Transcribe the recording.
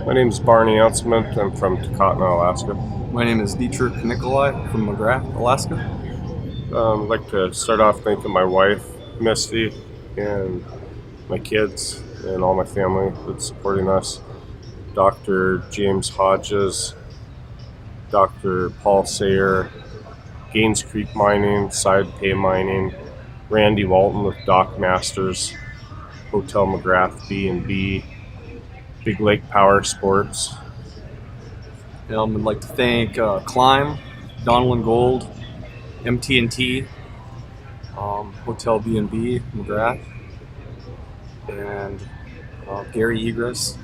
My name is Barney Anselment. I'm from Takotna, Alaska. My name is Nikolai from McGrath, Alaska. I'd like to start off thanking my wife, Misty, and my kids, and all my family that's supporting us. Dr. James Hodges, Dr. Paul Sayer, Gaines Creek Mining, Side Pay Mining, Randy Walton with Dock Masters, Hotel McGrath B&B, Big Lake Power Sports. I'd like to thank Climb, Donald Gold, MT&T, Hotel B&B, McGrath, and Gary Egris,